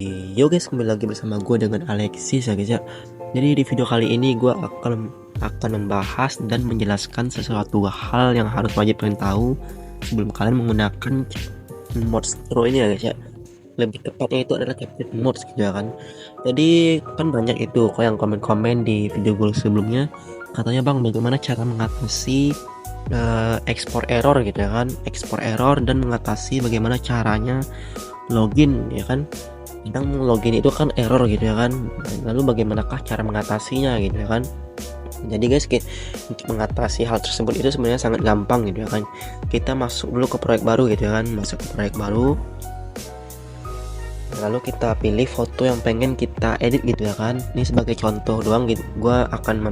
Yo guys, kembali lagi bersama gue dengan Alexis ya guys ya. Jadi di video kali ini gue akan membahas dan menjelaskan sesuatu hal yang harus wajib kalian tahu sebelum kalian menggunakan mods Pro ini ya guys ya. Lebih tepatnya itu adalah Capture Mods gitu ya kan. Jadi kan banyak itu kok yang komen-komen di video gue sebelumnya, katanya bang bagaimana cara mengatasi ekspor error gitu ya kan, ekspor error dan mengatasi bagaimana caranya login ya kan. Kadang login itu kan error gitu ya kan, lalu bagaimanakah cara mengatasinya gitu ya kan. Jadi guys, untuk mengatasi hal tersebut itu sebenarnya sangat gampang gitu ya kan. Kita masuk dulu ke proyek baru gitu ya kan, masuk ke proyek baru, lalu kita pilih foto yang pengen kita edit gitu ya kan. Ini sebagai contoh doang gitu, gua akan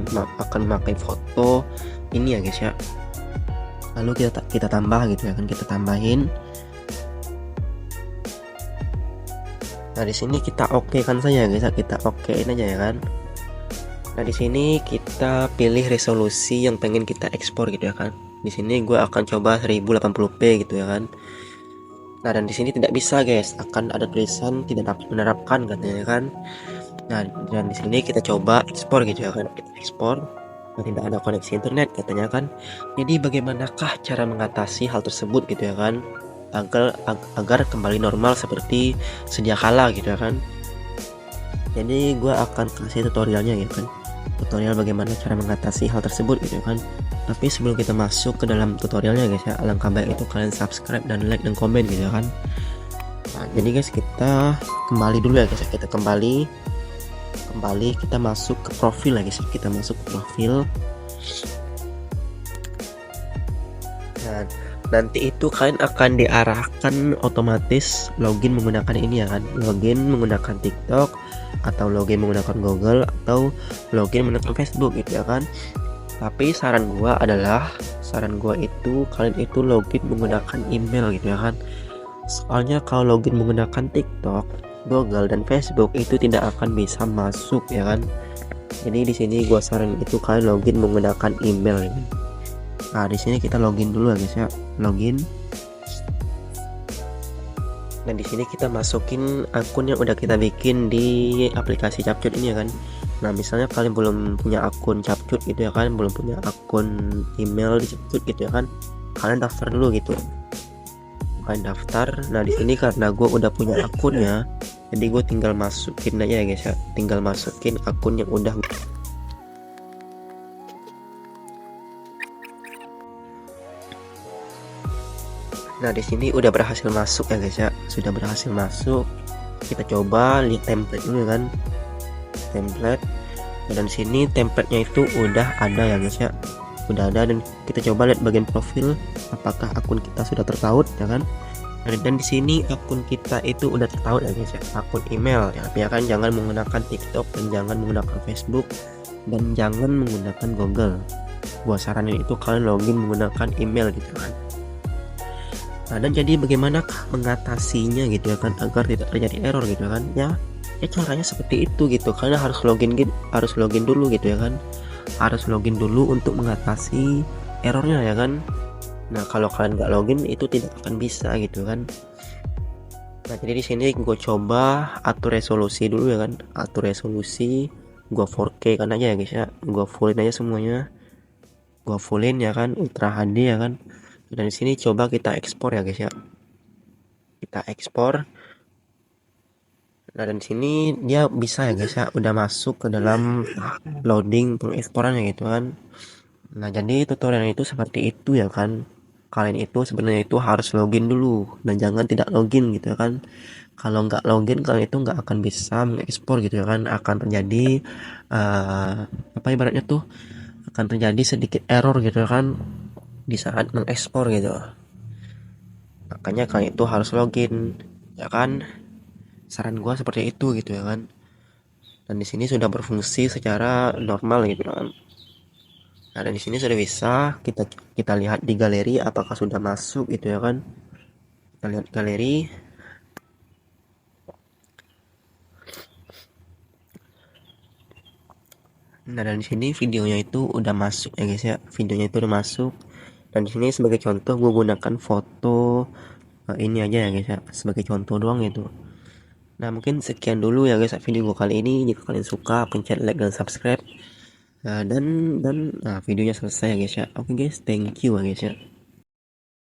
memakai foto ini ya guys ya. Lalu kita tambah gitu ya kan, kita tambahin. Nah di sini kita oke kan saja guys, kita okein aja ya kan. Nah di sini kita pilih resolusi yang pengen kita ekspor gitu ya kan. Di sini gue akan coba 1080p gitu ya kan. Nah dan di sini tidak bisa guys, akan ada tulisan tidak dapat menerapkan katanya kan. Nah dan di sini kita coba ekspor gitu ya kan, kita ekspor. Nah, tidak ada koneksi internet katanya kan. Jadi bagaimanakah cara mengatasi hal tersebut gitu ya kan, agar kembali normal seperti sedia kala gitu ya kan. Jadi gue akan kasih tutorialnya ya kan, tutorial bagaimana cara mengatasi hal tersebut gitu kan. Tapi sebelum kita masuk ke dalam tutorialnya guys ya, alangkah baik itu kalian subscribe dan like dan komen gitu kan. Nah, jadi guys kita kembali dulu ya guys, kita kembali kita masuk ke profil lagi guys, kita masuk ke profil. Dan nanti itu kalian akan diarahkan otomatis login menggunakan ini ya kan, login menggunakan TikTok atau login menggunakan Google atau login menggunakan Facebook gitu ya kan. Tapi saran gua itu kalian itu login menggunakan email gitu ya kan. Soalnya kalau login menggunakan TikTok, Google dan Facebook itu tidak akan bisa masuk ya kan. Jadi di sini gua saran itu kalian login menggunakan email ya kan. Nah di sini kita login dulu ya guys ya, login. Dan di sini kita masukin akun yang udah kita bikin di aplikasi Capcut ini ya kan. Nah misalnya kalian belum punya akun Capcut gitu ya kan, belum punya akun email di Capcut gitu ya kan, kalian daftar dulu gitu, kalian daftar. Nah di sini karena gue udah punya akunnya, jadi gue tinggal masukin aja ya guys ya, tinggal masukin akun yang udah. Nah di sini udah berhasil masuk ya guys ya, sudah berhasil masuk. Kita coba lihat template dulu kan, template. Dan sini template-nya itu udah ada ya guys ya, udah ada. Dan kita coba lihat bagian profil, apakah akun kita sudah tertaut ya kan. Dan di sini akun kita itu udah tertaut ya guys ya, akun email ya kan. Jangan menggunakan TikTok dan jangan menggunakan Facebook dan jangan menggunakan Google. Gua saranin itu kalian login menggunakan email gitu kan. Nah dan jadi bagaimana mengatasinya gitu ya kan, agar tidak terjadi error gitu kan ya. Caranya seperti itu gitu, kalian harus login dulu gitu ya kan, harus login dulu untuk mengatasi errornya ya kan. Nah kalau kalian nggak login itu tidak akan bisa gitu kan. Nah jadi di sini gue coba atur resolusi dulu ya kan, atur resolusi gue 4K kan aja ya guys ya, gue fullin aja semuanya, gue fullin ya kan, Ultra HD ya kan. Dan di sini coba kita ekspor ya guys ya, kita ekspor. Nah dan sini dia bisa ya guys ya, udah masuk ke dalam loading pengeksporannya gitu kan. Nah jadi tutorial itu seperti itu ya kan. Kalian itu sebenarnya itu harus login dulu dan jangan tidak login gitu ya kan. Kalau nggak login kalian itu nggak akan bisa mengekspor gitu ya kan, akan terjadi apa ibaratnya tuh, akan terjadi sedikit error gitu ya kan di saat mengekspor gitu. Makanya kalian itu harus login ya kan, saran gua seperti itu gitu ya kan. Dan di sini sudah berfungsi secara normal gitu kan. Nah dan di sini sudah bisa kita lihat di galeri apakah sudah masuk gitu ya kan. Kita lihat galeri. Nah dan di sini videonya itu udah masuk ya guys ya, videonya itu udah masuk. Dan di sini sebagai contoh gue gunakan foto ini aja ya guys ya, sebagai contoh doang gitu. Nah, mungkin sekian dulu ya guys video gue kali ini. Jika kalian suka, pencet like dan subscribe. Nah, dan videonya selesai ya guys ya. Oke guys, thank you ya guys ya.